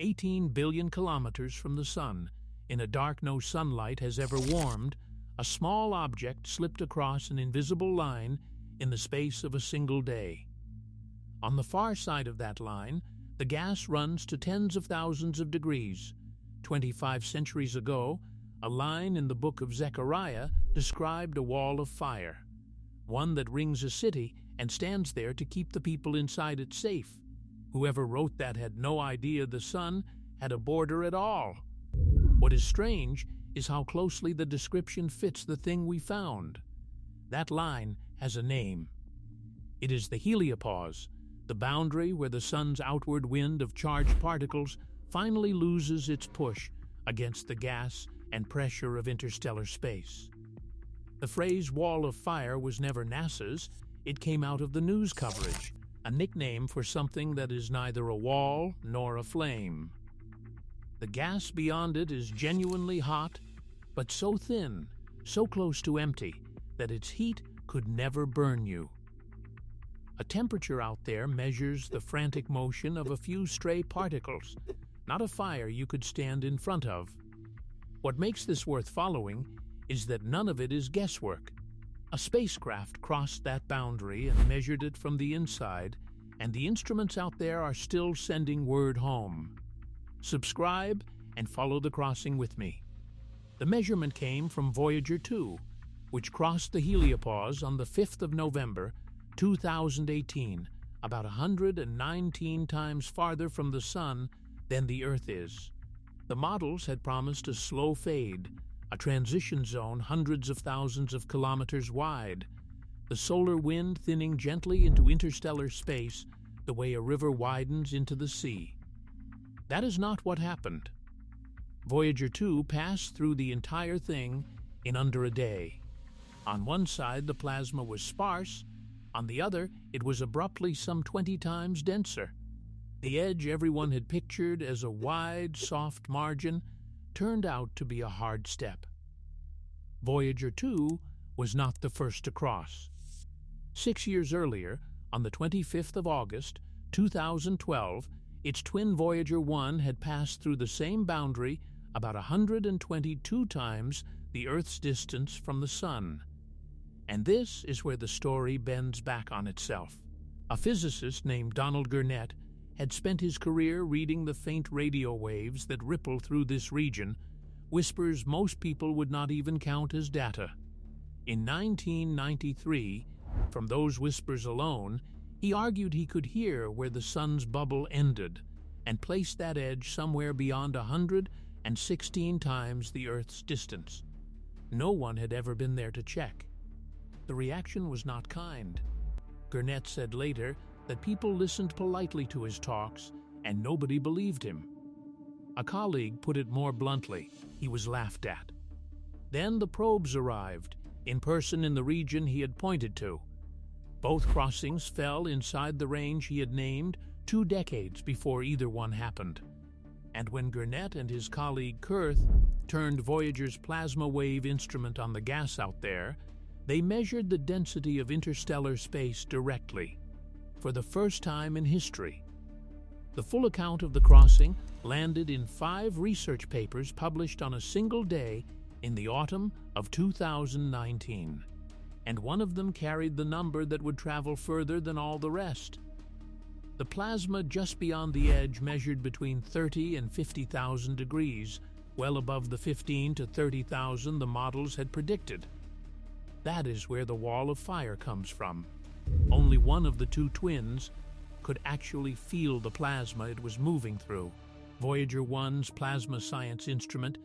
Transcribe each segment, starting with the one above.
18 billion kilometers from the sun, in a dark no sunlight has ever warmed, a small object slipped across an invisible line in the space of a single day. On the far side of that line, the gas runs to tens of thousands of degrees. 25 centuries ago, a line in the book of Zechariah described a wall of fire, one that rings a city and stands there to keep the people inside it safe. Whoever wrote that had no idea the sun had a border at all. What is strange is how closely the description fits the thing we found. That line has a name. It is the heliopause, the boundary where the sun's outward wind of charged particles finally loses its push against the gas and pressure of interstellar space. The phrase wall of fire was never NASA's. It came out of the news coverage, a nickname for something that is neither a wall nor a flame. The gas beyond it is genuinely hot, but so thin, so close to empty, that its heat could never burn you. A temperature out there measures the frantic motion of a few stray particles, not a fire you could stand in front of. What makes this worth following is that none of it is guesswork. A spacecraft crossed that boundary and measured it from the inside, and the instruments out there are still sending word home. Subscribe and follow the crossing with me. The measurement came from Voyager 2, which crossed the heliopause on the 5th of November, 2018, about 119 times farther from the sun than the Earth is. The models had promised a slow fade, a transition zone hundreds of thousands of kilometers wide, the solar wind thinning gently into interstellar space the way a river widens into the sea. That is not what happened. Voyager 2 passed through the entire thing in under a day. On one side, the plasma was sparse. On the other, it was abruptly some 20 times denser. The edge everyone had pictured as a wide, soft margin turned out to be a hard step. Voyager 2 was not the first to cross. 6 years earlier, on the 25th of August, 2012, its twin Voyager 1 had passed through the same boundary about 122 times the Earth's distance from the sun. And this is where the story bends back on itself. A physicist named Donald Gurnett had spent his career reading the faint radio waves that ripple through this region, whispers most people would not even count as data. In 1993, from those whispers alone, he argued he could hear where the sun's bubble ended and placed that edge somewhere beyond 116 times the Earth's distance. No one had ever been there to check. The reaction was not kind. Gurnett said later that people listened politely to his talks and nobody believed him. A colleague put it more bluntly: he was laughed at. Then the probes arrived, in person in the region he had pointed to. Both crossings fell inside the range he had named 2 decades before either one happened. And when Gurnett and his colleague Kurth turned Voyager's plasma wave instrument on the gas out there, they measured the density of interstellar space directly, for the first time in history. The full account of the crossing landed in 5 research papers published on a single day in the autumn of 2019. And one of them carried the number that would travel further than all the rest. The plasma just beyond the edge measured between 30 and 50,000 degrees, well above the 15 to 30,000 the models had predicted. That is where the wall of fire comes from. Only one of the 2 twins could actually feel the plasma it was moving through. Voyager 1's plasma science instrument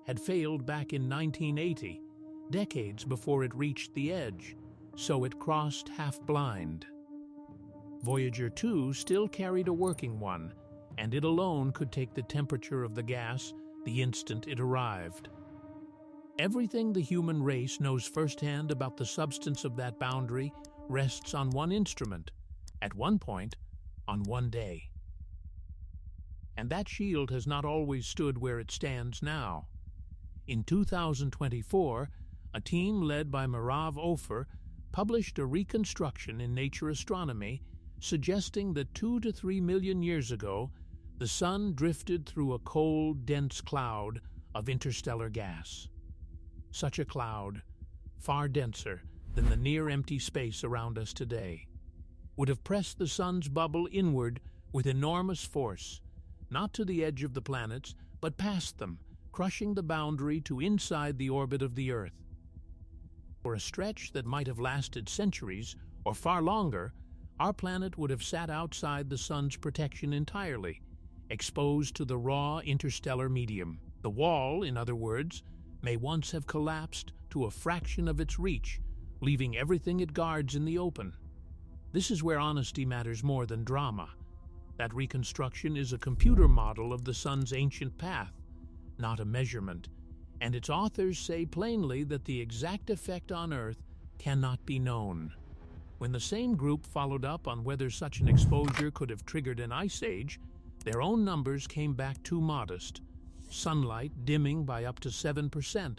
had failed back in 1980, decades before it reached the edge, so it crossed half-blind. Voyager 2 still carried a working one, and it alone could take the temperature of the gas the instant it arrived. Everything the human race knows firsthand about the substance of that boundary rests on one instrument, at one point, on one day. And that shield has not always stood where it stands now. In 2024, a team led by Merav Ofer published a reconstruction in Nature Astronomy suggesting that 2 to 3 million years ago, The sun drifted through a cold, dense cloud of interstellar gas. Such a cloud, far denser than the near-empty space around us today, would have pressed the sun's bubble inward with enormous force, not to the edge of the planets, but past them, crushing the boundary to inside the orbit of the Earth. For a stretch that might have lasted centuries, or far longer, our planet would have sat outside the sun's protection entirely, exposed to the raw interstellar medium. The wall, in other words, may once have collapsed to a fraction of its reach, leaving everything it guards in the open. This is where honesty matters more than drama. That reconstruction is a computer model of the sun's ancient path, not a measurement, and its authors say plainly that the exact effect on Earth cannot be known. When the same group followed up on whether such an exposure could have triggered an ice age, their own numbers came back too modest, sunlight dimming by up to 7%,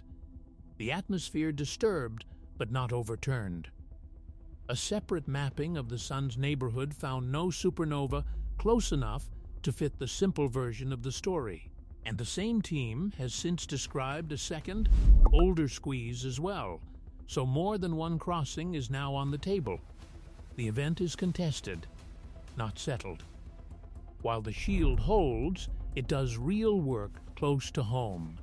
the atmosphere disturbed but not overturned. A separate mapping of the sun's neighborhood found no supernova close enough to fit the simple version of the story. And the same team has since described a second, older squeeze as well, so more than one crossing is now on the table. The event is contested, not settled. While the shield holds, it does real work close to home.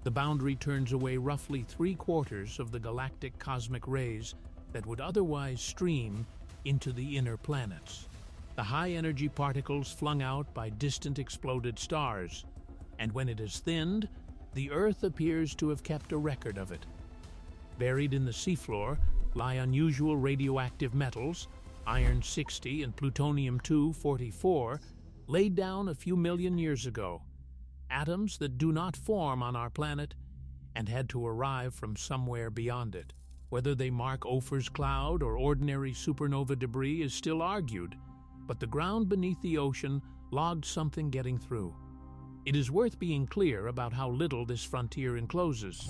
The boundary turns away roughly 3/4 of the galactic cosmic rays that would otherwise stream into the inner planets. The high-energy particles flung out by distant exploded stars, and when it is thinned, the Earth appears to have kept a record of it. Buried in the seafloor lie unusual radioactive metals, iron-60 and plutonium-244, laid down a few million years ago, atoms that do not form on our planet and had to arrive from somewhere beyond it. Whether they mark Ophir's cloud or ordinary supernova debris is still argued, but the ground beneath the ocean logged something getting through. It is worth being clear about how little this frontier encloses.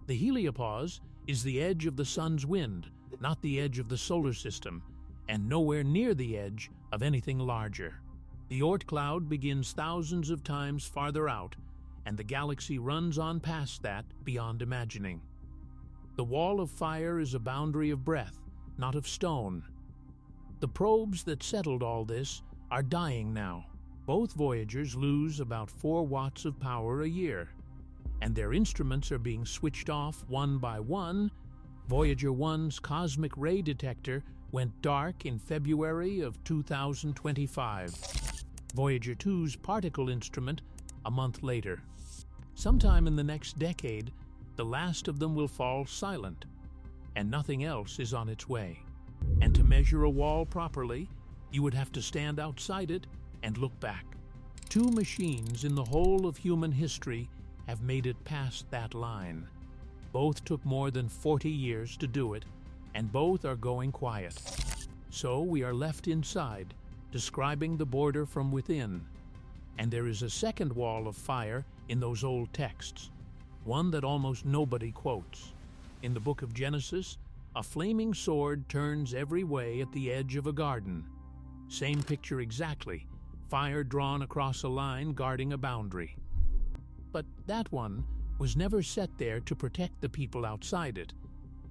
The heliopause is the edge of the sun's wind, not the edge of the solar system, and nowhere near the edge of anything larger. The Oort cloud begins thousands of times farther out, and the galaxy runs on past that beyond imagining. The wall of fire is a boundary of breath, not of stone. The probes that settled all this are dying now. Both Voyagers lose about 4 watts of power a year, and their instruments are being switched off one by one. Voyager 1's cosmic ray detector went dark in February of 2025. Voyager 2's particle instrument a month later. Sometime in the next decade, the last of them will fall silent, and nothing else is on its way. And to measure a wall properly, you would have to stand outside it and look back. 2 machines in the whole of human history have made it past that line. Both took more than 40 years to do it, and both are going quiet. So we are left inside, describing the border from within. And there is a second wall of fire in those old texts, one that almost nobody quotes. In the book of Genesis, a flaming sword turns every way at the edge of a garden. Same picture exactly, fire drawn across a line guarding a boundary. But that one was never set there to protect the people outside it.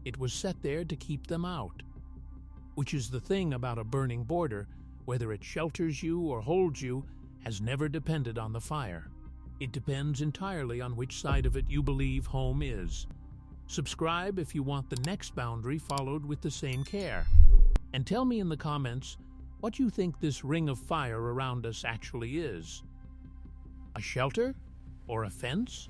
It was set there to keep them out. Which is the thing about a burning border, whether it shelters you or holds you, has never depended on the fire. It depends entirely on which side of it you believe home is. Subscribe if you want the next boundary followed with the same care. And tell me in the comments what you think this ring of fire around us actually is. A shelter or a fence?